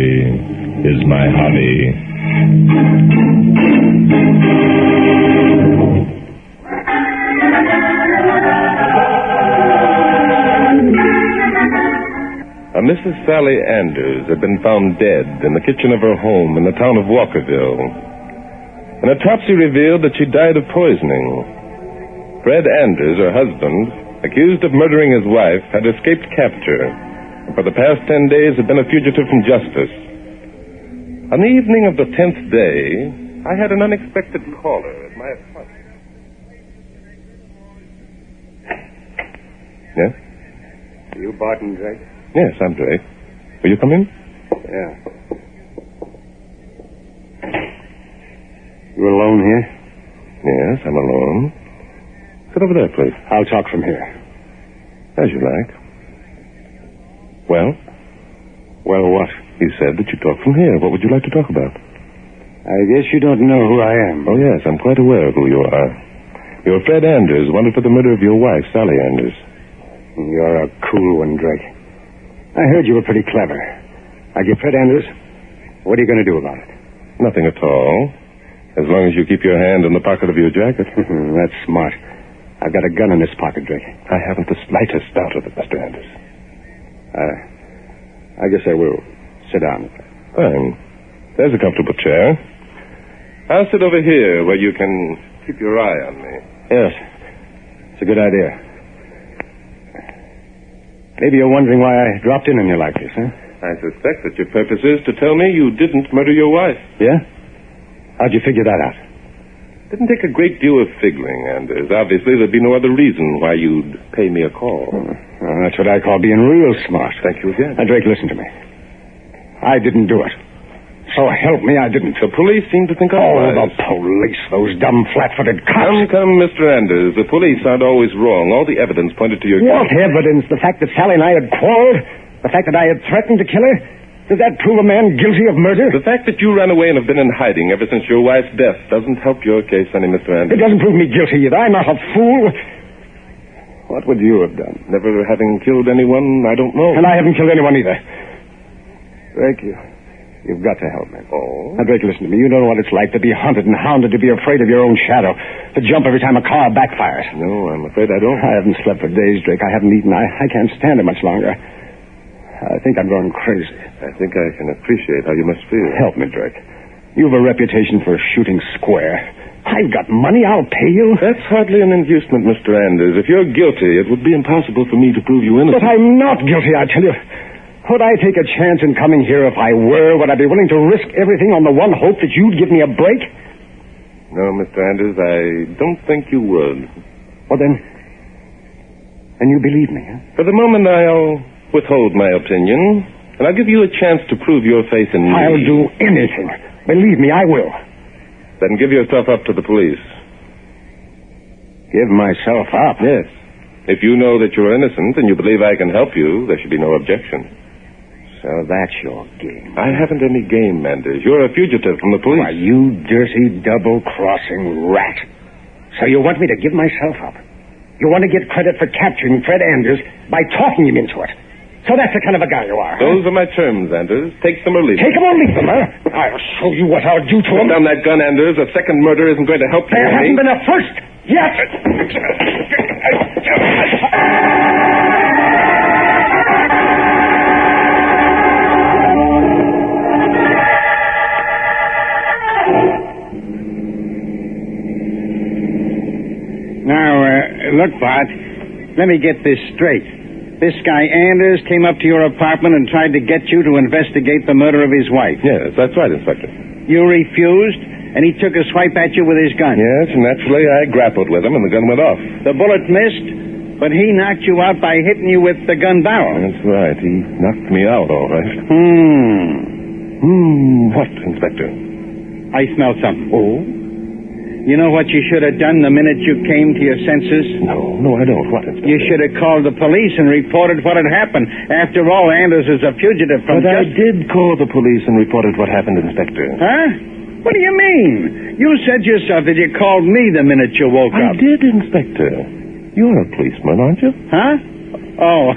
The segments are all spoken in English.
mystery is my hobby. A Mrs. Sally Anders had been found dead in the kitchen of her home in the town of Walkerville. An autopsy revealed that she died of poisoning. Fred Anders, her husband, accused of murdering his wife, had escaped capture, and for the past 10 days had been a fugitive from justice. On the evening of the 10th day, I had an unexpected caller at my apartment. Yes? Are you Barton Drake? Yes, I'm Drake. Will you come in? Yeah. You alone here? Yes, I'm alone. Sit over there, please. I'll talk from here. As you like. Well? Well, what? You said that you talk from here. What would you like to talk about? I guess you don't know who I am. Oh, yes, I'm quite aware of who you are. You're Fred Anders, wanted for the murder of your wife, Sally Anders. You're a cool one, Drake. I heard you were pretty clever. Now, you Fred Anders, what are you going to do about it? Nothing at all. As long as you keep your hand in the pocket of your jacket. That's smart. I've got a gun in this pocket, Drake. I haven't the slightest doubt of it, Mr. Anders. I guess I will. Sit down. Fine. There's a comfortable chair. I'll sit over here where you can keep your eye on me. Yes. It's a good idea. Maybe you're wondering why I dropped in on you like this, huh? I suspect that your purpose is to tell me you didn't murder your wife. Yeah? How'd you figure that out? Didn't take a great deal of figuring, Anders. Obviously, there'd be no other reason why you'd pay me a call. Well, that's what I call being real smart. Thank you again. Now, Drake, listen to me. I didn't do it. So help me, I didn't. The police seem to think otherwise. Oh, the police, those dumb, flat-footed cops. Come, Mr. Anders. The police aren't always wrong. All the evidence pointed to your What guilt. evidence? The fact that Sally and I had quarreled? The fact that I had threatened to kill her? Does that prove a man guilty of murder? The fact that you ran away and have been in hiding ever since your wife's death doesn't help your case any, Mr. Anders. It doesn't prove me guilty either. I'm not a fool. What would you have done? Never having killed anyone, I don't know. And I haven't killed anyone either. Drake, you've got to help me. Oh? Now, Drake, listen to me. You know what it's like to be hunted and hounded, to be afraid of your own shadow, to jump every time a car backfires. No, I'm afraid I don't. I haven't slept for days, Drake. I haven't eaten. I can't stand it much longer. I think I'm going crazy. I think I can appreciate how you must feel. Help me, Drake. You've a reputation for shooting square. I've got money. I'll pay you. That's hardly an inducement, Mr. Anders. If you're guilty, it would be impossible for me to prove you innocent. But I'm not guilty, I tell you. Would I take a chance in coming here if I were? Would I be willing to risk everything on the one hope that you'd give me a break? No, Mr. Anders, I don't think you would. Well, then you believe me, huh? For the moment, I'll withhold my opinion, and I'll give you a chance to prove your faith in me. I'll do anything. Believe me, I will. Then give yourself up to the police. Give myself up? Yes. If you know that you're innocent and you believe I can help you, there should be no objection. So that's your game. I haven't any game, Anders. You're a fugitive from the police. Why, you dirty, double-crossing rat. So you want me to give myself up? You want to get credit for capturing Fred Anders by talking him into it? So that's the kind of a guy you are, huh? Those are my terms, Anders. Take them or leave them. Take them or leave them, huh? I'll show you what I'll do to him. Put down that gun, Anders. A second murder isn't going to help you. There hasn't been a first yet. Now, look, Bart, let me get this straight. This guy Anders came up to your apartment and tried to get you to investigate the murder of his wife. Yes, that's right, Inspector. You refused, and he took a swipe at you with his gun. Yes, and naturally I grappled with him and the gun went off. The bullet missed, but he knocked you out by hitting you with the gun barrel. That's right. He knocked me out, all right. What, Inspector? I smell something. Oh? You know what you should have done the minute you came to your senses? No, I don't. What, Inspector? You should have called the police and reported what had happened. After all, Anders is a fugitive from But I did call the police and reported what happened, Inspector. Huh? What do you mean? You said yourself that you called me the minute you woke I up. did, Inspector. You're a policeman, aren't you? Huh? Oh,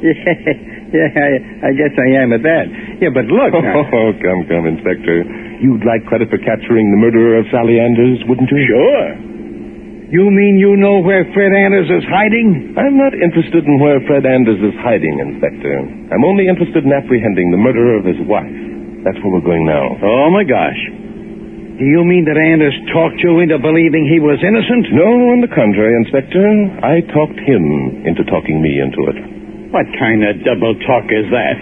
yeah, I guess I am at that. Yeah, but look... Oh, come, Inspector. You'd like credit for capturing the murderer of Sally Anders, wouldn't you? Sure. You mean you know where Fred Anders is hiding? I'm not interested in where Fred Anders is hiding, Inspector. I'm only interested in apprehending the murderer of his wife. That's where we're going now. Oh, my gosh. Do you mean that Anders talked you into believing he was innocent? No, on the contrary, Inspector. I talked him into talking me into it. What kind of double talk is that?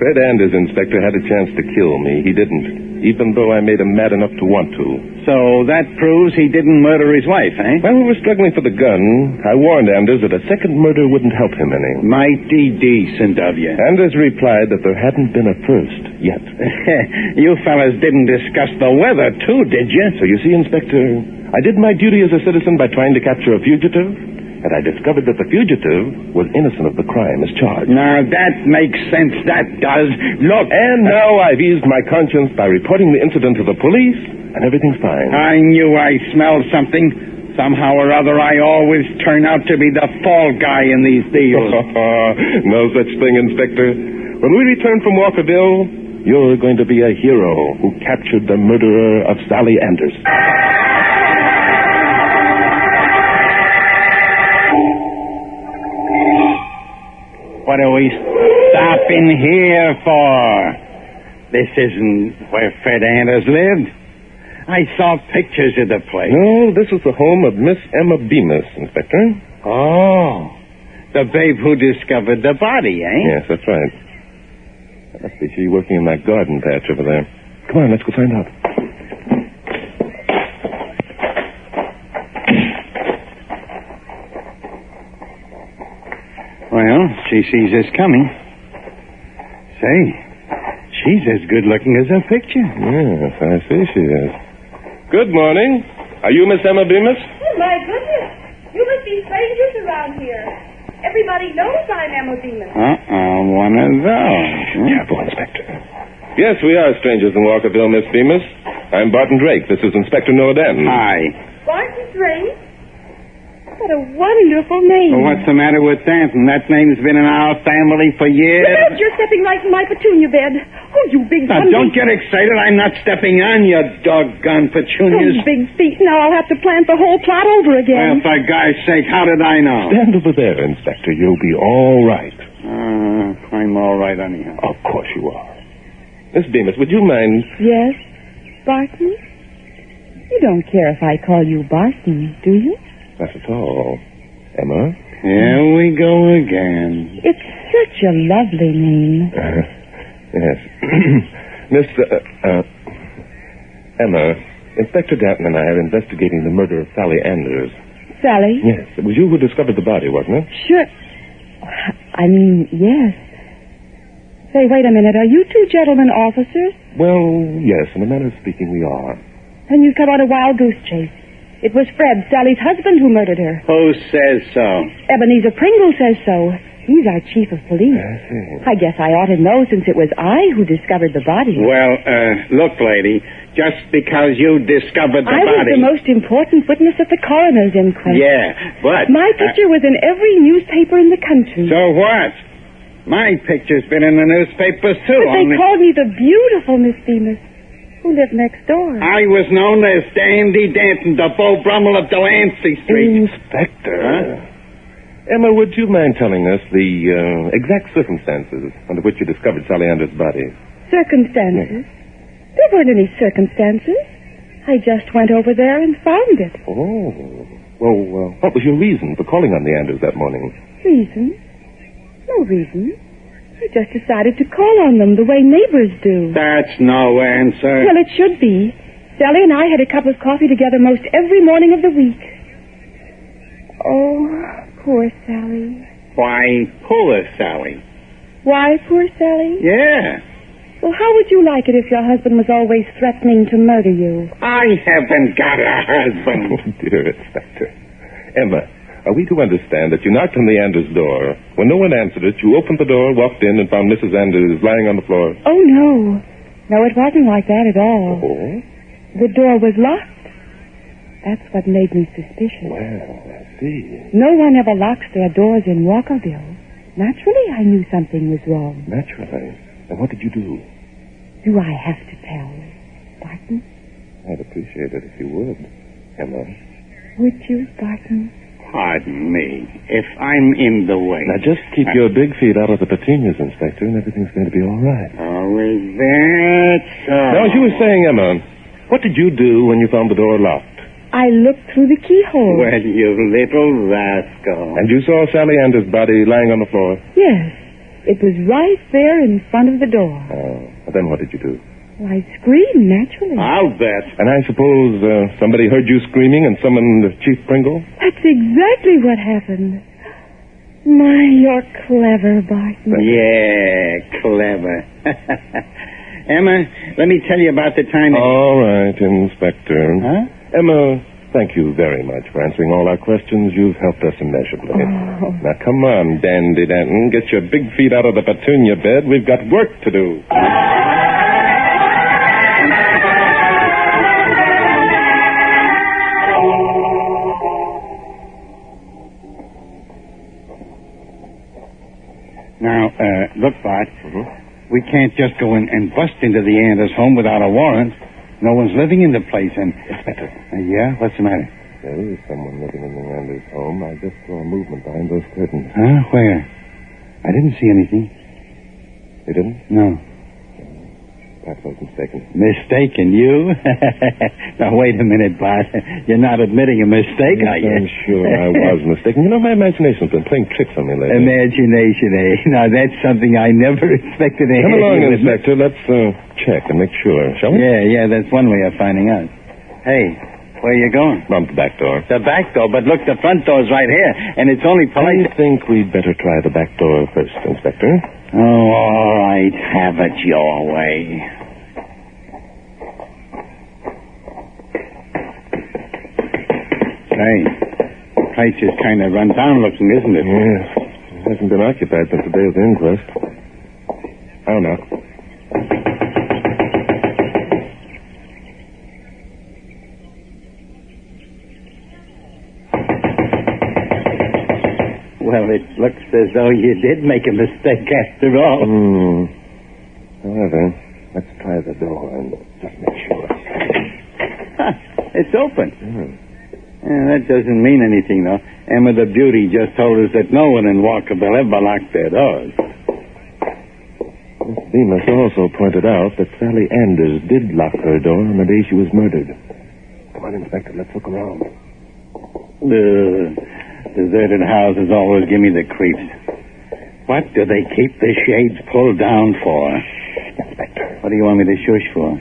Fred Anders, Inspector, had a chance to kill me. He didn't, even though I made him mad enough to want to. So that proves he didn't murder his wife, eh? While we were struggling for the gun, I warned Anders that a second murder wouldn't help him any. Mighty decent of you. Anders replied that there hadn't been a first yet. You fellas didn't discuss the weather, too, did you? So you see, Inspector, I did my duty as a citizen by trying to capture a fugitive, and I discovered that the fugitive was innocent of the crime as charged. Now, that makes sense, that does. Look... And now I've eased my conscience by reporting the incident to the police, and everything's fine. I knew I smelled something. Somehow or other, I always turn out to be the fall guy in these deals. No such thing, Inspector. When we return from Walkerville, you're going to be a hero who captured the murderer of Sally Anders. What are we stopping here for? This isn't where Fred Anders lived. I saw pictures of the place. No, this is the home of Miss Emma Bemis, Inspector. Oh, the babe who discovered the body, eh? Yes, that's right. That must be she working in that garden patch over there. Come on, let's go find out. Well, she sees us coming. Say, she's as good looking as her picture. Yes, I see she is. Good morning. Are you Miss Emma Bemis? Oh, my goodness. You must be strangers around here. Everybody knows I'm Emma Bemis. One of those. Careful, Inspector. Yes, we are strangers in Walkerville, Miss Bemis. I'm Barton Drake. This is Inspector Norden. Hi. Barton Drake? What a wonderful name. Well, what's the matter with that? And that name's been in our family for years. Look out, you're stepping right in my petunia bed. Oh, you big Now, hungry... don't get excited. I'm not stepping on your doggone petunias. Oh, big feet. Now I'll have to plant the whole plot over Well, again. for God's sake, how did I know? Stand over there, Inspector. You'll be all right. I'm all right anyhow. Of course you are. Miss Bemis, would you mind... Yes, Barton? You don't care if I call you Barton, do you? Not at all. Emma? Here we go again. It's such a lovely name. Yes. Miss, Emma, Inspector Danton and I are investigating the murder of Sally Anders. Sally? Yes, it was you who discovered the body, wasn't it? Sure. I mean, yes. Say, wait a minute. Are you two gentlemen officers? Well, yes, in a manner of speaking, we are. And you've come on a wild goose chase. It was Fred, Sally's husband, who murdered her. Who says so? Ebenezer Pringle says so. He's our chief of police. I see. I guess I ought to know since it was I who discovered the body. Well, look, lady, just because you discovered the I was body... the most important witness at the coroner's inquest. Yeah, but... My picture was in every newspaper in the country. So what? My picture's been in the newspapers, too. But they called me the beautiful Miss Bemis, who lived next door. I was known as Dandy Danton, the Beau Brummel of Delancey Street. Inspector. Huh? Emma, would you mind telling us the exact circumstances under which you discovered Sally Anders' body? Circumstances? There weren't any circumstances. I just went over there and found it. Oh. Well, what was your reason for calling on the Anders that morning? Reason? No reason. I just decided to call on them the way neighbors do. That's no answer. Well, it should be. Sally and I had a cup of coffee together most every morning of the week. Oh, poor Sally. Why, poor Sally? Why, poor Sally? Yeah. Well, how would you like it if your husband was always threatening to murder you? I haven't got a husband. Oh, dear Inspector. Emma, are we to understand that you knocked on the Anders' door? When no one answered it, you opened the door, walked in, and found Mrs. Anders lying on the floor? Oh, no. No, it wasn't like that at all. Oh? The door was locked. That's what made me suspicious. Well, I see. No one ever locks their doors in Walkerville. Naturally, I knew something was wrong. Naturally. And what did you do? Do I have to tell, Barton? I'd appreciate it if you would, Emma. Would you, Barton? Pardon me, if I'm in the way. Now, just keep your big feet out of the petunias, Inspector, and everything's going to be all right. Oh, is that so? Now, as you were saying, Emma, what did you do when you found the door locked? I looked through the keyhole. Well, you little rascal. And you saw Sally Anders' body lying on the floor? Yes. It was right there in front of the door. Oh. Well, then what did you do? Well, I screamed, naturally. I'll bet. And I suppose somebody heard you screaming and summoned Chief Pringle? That's exactly what happened. My, you're clever, Barton. Yeah, clever. Emma, let me tell you about the time that... All right, Inspector. Huh? Emma, thank you very much for answering all our questions. You've helped us immeasurably. Oh. Now, come on, Dandy Danton. Get your big feet out of the petunia bed. We've got work to do. Now, look, Bart. We can't just go in and bust into the Anders home without a warrant. No one's living in the place, and... Inspector. Yeah? What's the matter? There is someone living in the Anders home. I just saw movement behind those curtains. Huh? Where? I didn't see anything. You didn't? No. Perhaps I was mistaken. Mistaken, you? Now, wait a minute, Bart. You're not admitting a mistake, Yes, are you? I'm sure I was mistaken. You know, my imagination's been playing tricks on me lately. Imagination, eh? Now, that's something I never expected to Come hear. along, Inspector. Let's check and make sure, shall we? Yeah, that's one way of finding out. Hey, where are you going? Round the back door. The back door, but look, the front door's right here, and it's only polite. I think we'd better try the back door first, Inspector. Oh, all right. Have it your way. Say, the place is kind of run down looking, isn't it? Yes. It hasn't been occupied since the day of the inquest. I'll knock. Well, it looks as though you did make a mistake after all. However, let's try the door and just make sure. Huh, it's open. Yeah, that doesn't mean anything, though. Emma the Beauty just told us that no one in Walkerville ever locked their doors. Miss Bemis also pointed out that Sally Anders did lock her door on the day she was murdered. Come on, Inspector, let's look around. Deserted houses always give me the creeps. What do they keep the shades pulled down for? Inspector. What do you want me to shush for?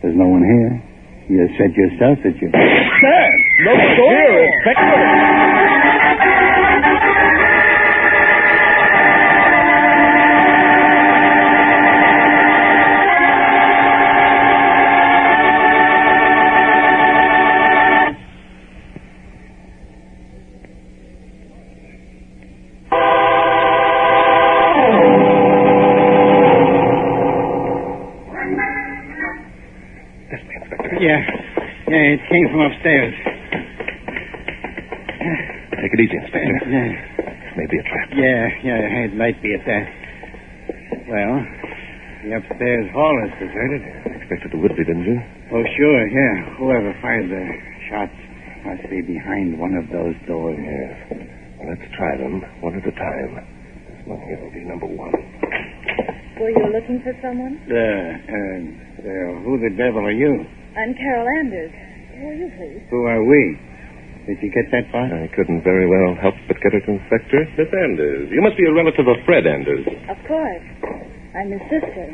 There's no one here. You said yourself that you... Sir! No door, Inspector! Yeah, it came from upstairs. Take it easy, Inspector. Yeah. This may be a trap. Yeah, it might be at that. Well, the upstairs hall is deserted. Expected it would be, didn't you? Oh, sure, yeah. Whoever fired the shots must be behind one of those doors. Yes. Well, let's try them one at a time. This one here will be number one. Were you looking for someone? Who the devil are you? I'm Carol Anders. Who are you, please? Who are we? Did you get that far? I couldn't very well help but get it, Inspector. Miss Anders, you must be a relative of Fred Anders. Of course. I'm his sister.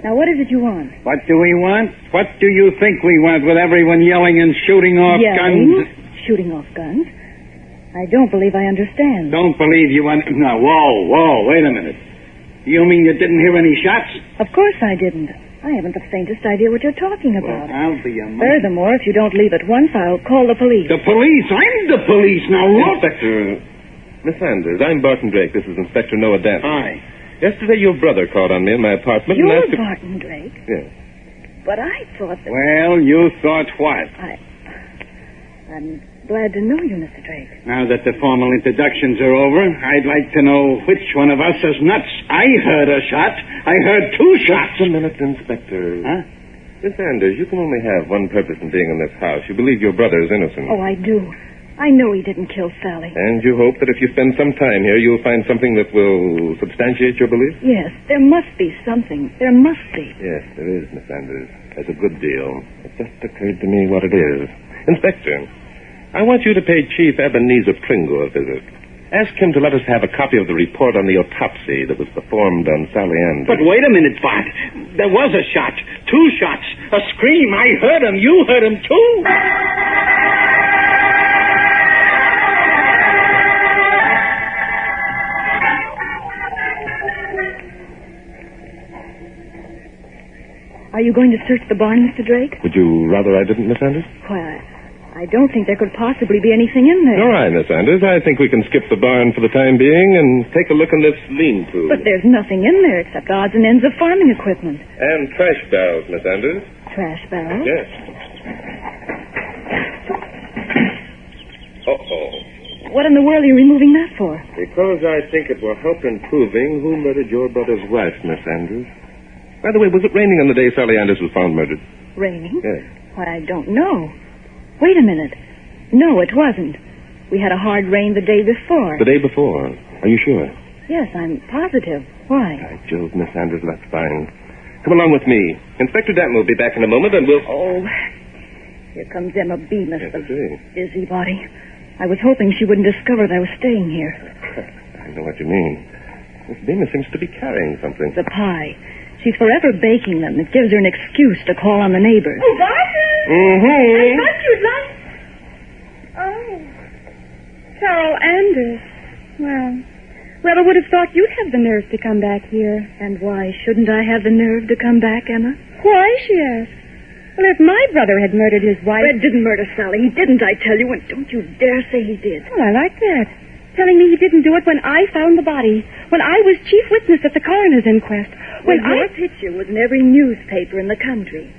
Now, what is it you want? What do we want? What do you think we want with everyone yelling and shooting off guns? Shooting off guns? I don't believe I understand. Don't believe you want... No, whoa, wait a minute. You mean you didn't hear any shots? Of course I didn't. I haven't the faintest idea what you're talking about. Well, I'll be a monkey. Furthermore, if you don't leave at once, I'll call the police. The police? I'm the police now. Look. Inspector, Miss Anders, I'm Barton Drake. This is Inspector Noah Danton. Hi. Yesterday, your brother called on me in my apartment You're and asked Barton Drake? Yes. But I thought that... Well, you thought what? Glad to know you, Mr. Drake. Now that the formal introductions are over, I'd like to know which one of us is nuts. I heard a shot. I heard 2 shots. Just a minute, Inspector. Huh? Miss Anders, you can only have one purpose in being in this house. You believe your brother is innocent. Oh, I do. I know he didn't kill Sally. And you hope that if you spend some time here, you'll find something that will substantiate your belief? Yes, there must be something. There must be. Yes, there is, Miss Anders. There's a good deal. It just occurred to me what it is. Inspector, I want you to pay Chief Ebenezer Pringle a visit. Ask him to let us have a copy of the report on the autopsy that was performed on Sally Anders. But wait a minute, Bart. There was a shot. 2 shots. A scream. I heard him. You heard him, too. Are you going to search the barn, Mr. Drake? Would you rather I didn't, Miss Anders? Why, I don't think there could possibly be anything in there. All right, Miss Anders. I think we can skip the barn for the time being and take a look in this lean-to. But there's nothing in there except odds and ends of farming equipment. And trash barrels, Miss Anders. Trash barrels? Yes. Uh-oh. What in the world are you removing that for? Because I think it will help in proving who murdered your brother's wife, Miss Anders. By the way, was it raining on the day Sally Anders was found murdered? Raining? Yes. Why, I don't know. Wait a minute. No, it wasn't. We had a hard rain the day before. The day before? Are you sure? Yes, I'm positive. Why? By Jove, Miss Anders, that's fine. Come along with me. Inspector Danton will be back in a moment, and we'll... Oh, here comes Emma Bemis, Yes, the I see. busybody. I was hoping she wouldn't discover that I was staying here. I know what you mean. Miss Bemis seems to be carrying something. The pie. She's forever baking them. It gives her an excuse to call on the neighbors. Oh, Barton! Mm-hmm. I thought you'd like... Oh. Carol Anders. Well, I would have thought you'd have the nerve to come back here. And why shouldn't I have the nerve to come back, Emma? Why, she asked. Well, if my brother had murdered his wife... Fred didn't murder Sally. He didn't, I tell you, and don't you dare say he did. Oh, I like that. Telling me he didn't do it when I found the body. When I was chief witness at the coroner's inquest. When your picture was in every newspaper in the country.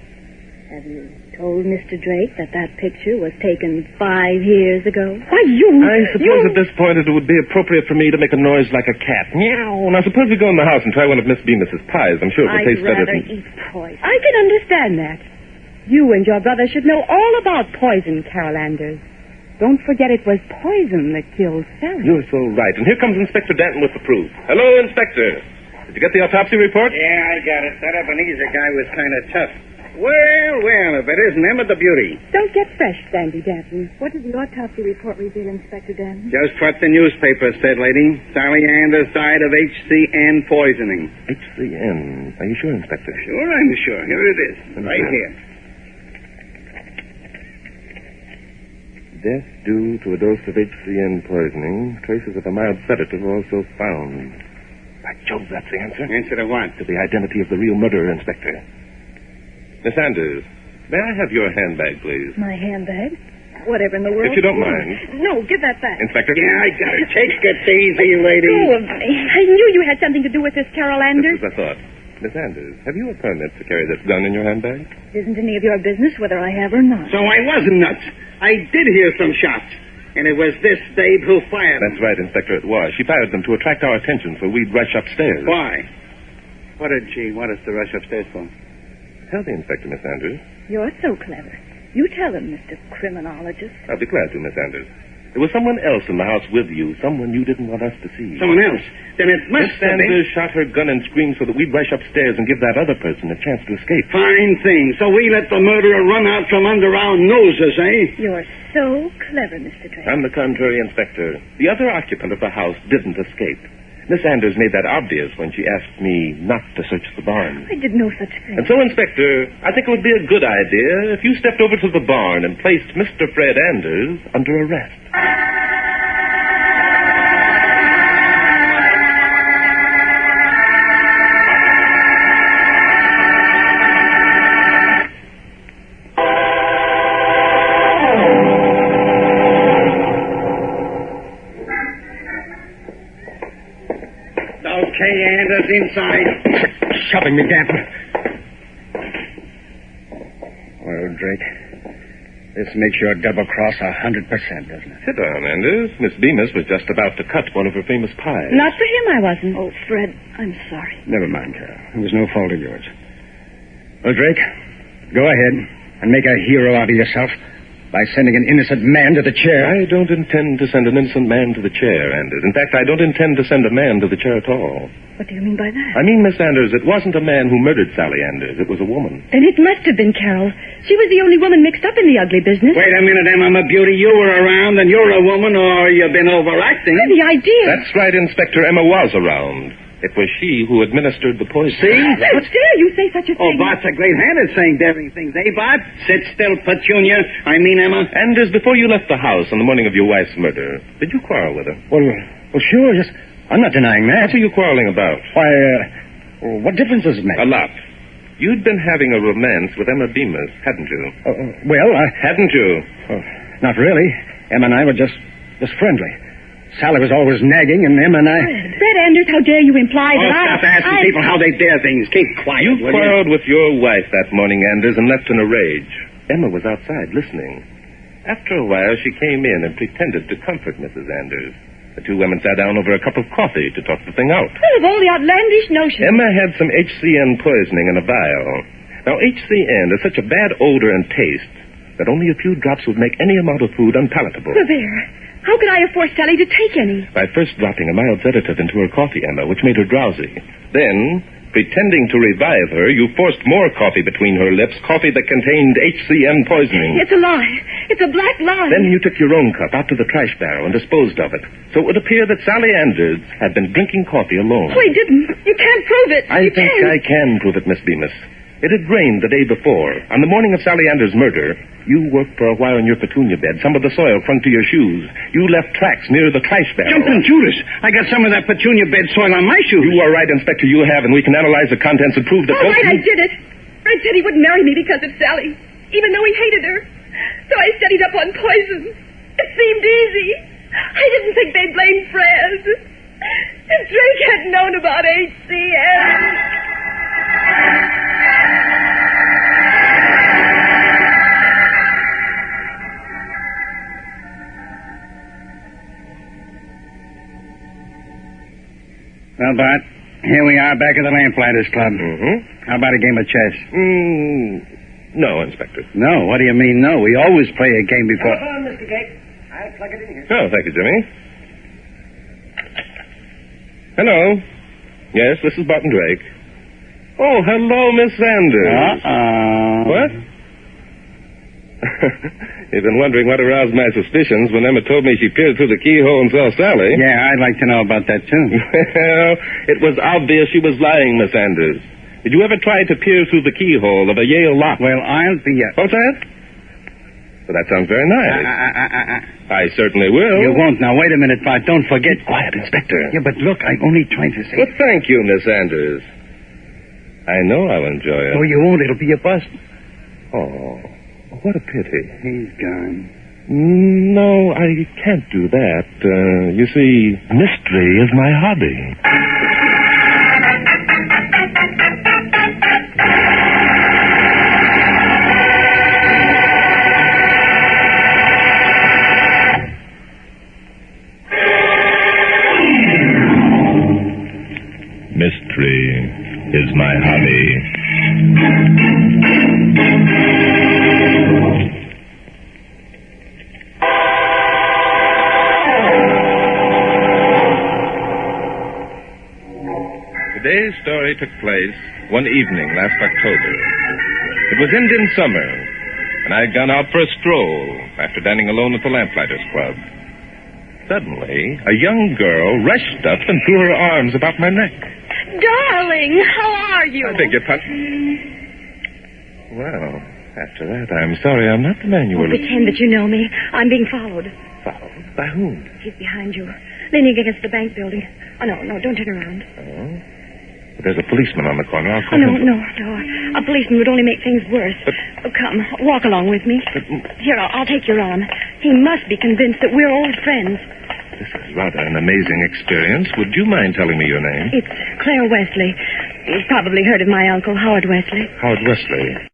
Have you told Mr. Drake that picture was taken 5 years ago? Why, I suppose at this point it would be appropriate for me to make a noise like a cat. Meow. Now, suppose we go in the house and try one of Miss Bemis's pies. I'm sure it will taste better I'd rather than... eat poison. I can understand that. You and your brother should know all about poison, Carol Anders. Don't forget it was poison that killed Sally. You're so right. And here comes Inspector Danton with the proof. Hello, Inspector. Did you get the autopsy report? Yeah, I got it. That Ebenezer guy was kind of tough. Well, if it isn't Emma the Beauty. Don't get fresh, Sandy Danton. What did the autopsy report reveal, Inspector Danton? Just what the newspaper said, lady. Sally Anders died of HCN poisoning. HCN. Are you sure, Inspector? Sure, I'm sure. Here it is. Right here. Death due to a dose of HCN poisoning. Traces of a mild sedative were also found. By Jove, that's the answer. Answer to what? To the identity of the real murderer, Inspector. Miss Anders, may I have your handbag, please? My handbag? Whatever in the world. If you don't mind. No, give that back. Inspector? Yeah, I got it. Take it easy, lady. Go of me. I knew you had something to do with this, Carol Anders. Just as I thought. Miss Anders, have you a permit to carry this gun in your handbag? Isn't any of your business whether I have or not. So I wasn't nuts. I did hear some shots. And it was this babe who fired them. That's right, Inspector, it was. She fired them to attract our attention so we'd rush upstairs. Why? What did she want us to rush upstairs for? Tell the Inspector, Miss Anders. You're so clever. You tell him, Mr. Criminologist. I'll be glad to, Miss Anders. There was someone else in the house with you, someone you didn't want us to see. Someone else? Then it must Miss have been... Anders shot her gun and screamed so that we'd rush upstairs and give that other person a chance to escape. Fine thing. So we let the murderer run out from under our noses, eh? You're so clever, Mr. Drake. On the contrary, Inspector, the other occupant of the house didn't escape. Miss Anders made that obvious when she asked me not to search the barn. I did no such thing. And so, Inspector, I think it would be a good idea if you stepped over to the barn and placed Mr. Fred Anders under arrest. Okay, Anders, inside. Shoving me, Danton. Well, Drake, This makes your double-cross 100%, doesn't it? Sit down, Anders. Miss Bemis was just about to cut one of her famous pies. Not for him, I wasn't. Oh, Fred, I'm sorry. Never mind, Carol. It was no fault of yours. Well, Drake, go ahead and make a hero out of yourself by sending an innocent man to the chair. I don't intend to send an innocent man to the chair, Anders. In fact, I don't intend to send a man to the chair at all. What do you mean by that? I mean, Miss Anders, it wasn't a man who murdered Sally Anders. It was a woman. Then it must have been Carol. She was the only woman mixed up in the ugly business. Wait a minute, Emma, my beauty. You were around and you're a woman, or you've been overacting. The idea. That's right, Inspector. Emma was around. It was she who administered the poison. See? How dare you say such a Oh, thing? Bart's a great hand at saying daring things, eh, Bart? Sit still, Petunia. I mean, Emma. Anders, before you left the house on the morning of your wife's murder, did you quarrel with her? Well, sure. Yes. I'm not denying that. What were you quarreling about? Why, what difference does it make? A lot. You'd been having a romance with Emma Bemis, hadn't you? Hadn't you? Not really. Emma and I were just friendly. Sally was always nagging, and Emma and I... Fred Anders, how dare you imply Oh, that stop asking people how they dare things. Keep quiet, You will quarreled with your wife that morning, Anders, and left in a rage. Emma was outside listening. After a while, she came in and pretended to comfort Mrs. Anders. The two women sat down over a cup of coffee to talk the thing out. Full of all the outlandish notions. Emma had some HCN poisoning in a vial. Now, HCN has such a bad odor and taste that only a few drops would make any amount of food unpalatable. Well, there. How could I have forced Sally to take any? By first dropping a mild sedative into her coffee, Emma, which made her drowsy. Then, pretending to revive her, you forced more coffee between her lips, coffee that contained HCN poisoning. It's a lie. It's a black lie. Then you took your own cup out to the trash barrel and disposed of it. So it would appear that Sally Anders had been drinking coffee alone. Oh, he didn't. You can't prove it. I think I can prove it, Miss Bemis. It had rained the day before. On the morning of Sally Anders' murder, you worked for a while in your petunia bed. Some of the soil clung to your shoes. You left tracks near the trash barrel. Jumping Judas. I got some of that petunia bed soil on my shoes. You are right, Inspector. You have, and we can analyze the contents and prove that... All right, I did it. Fred said he wouldn't marry me because of Sally, even though he hated her. So I studied up on poison. It seemed easy. I didn't think they'd blame Fred. If Drake had known about HCN... Well, Bart, here we are back at the Lamplighters Club. Mm-hmm. How about a game of chess? No, Inspector. No, what do you mean no? We always play a game before... Telephone, Mr. Drake. I'll plug it in here. Oh, thank you, Jimmy. Hello. Yes, this is Barton Drake. Oh, hello, Miss Sanders. What? You've been wondering what aroused my suspicions when Emma told me she peered through the keyhole and saw Sally. Yeah, I'd like to know about that, too. Well, it was obvious she was lying, Miss Sanders. Did you ever try to peer through the keyhole of a Yale lock? Well, I'll be... What's that? Well, that sounds very nice. I certainly will. You won't. Now, wait a minute, Bart. Don't forget... Quiet, Inspector. Yeah, but look, I'm only trying to say... Well, thank you, Miss Sanders. I know I'll enjoy it. Oh, you won't. It'll be a bust. Oh, what a pity. He's gone. No, I can't do that. You see, mystery is my hobby. Mystery is my hobby. Today's story took place one evening last October. It was Indian summer, and I had gone out for a stroll after dining alone at the Lamplighters Club. Suddenly, a young girl rushed up and threw her arms about my neck. Darling, how are you? I beg your pardon. Well, after that, I'm sorry I'm not the man you were looking Pretend that you know me. I'm being followed. for. By whom? She's behind you, leaning against the bank building. Oh, no, don't turn around. Oh? There's a policeman on the corner. I'll Oh, call him. no. A policeman would only make things worse. Oh, come, walk along with me. Here, I'll take your arm. He must be convinced that we're old friends. This is rather an amazing experience. Would you mind telling me your name? It's Claire Wesley. You've probably heard of my uncle, Howard Wesley. Howard Wesley.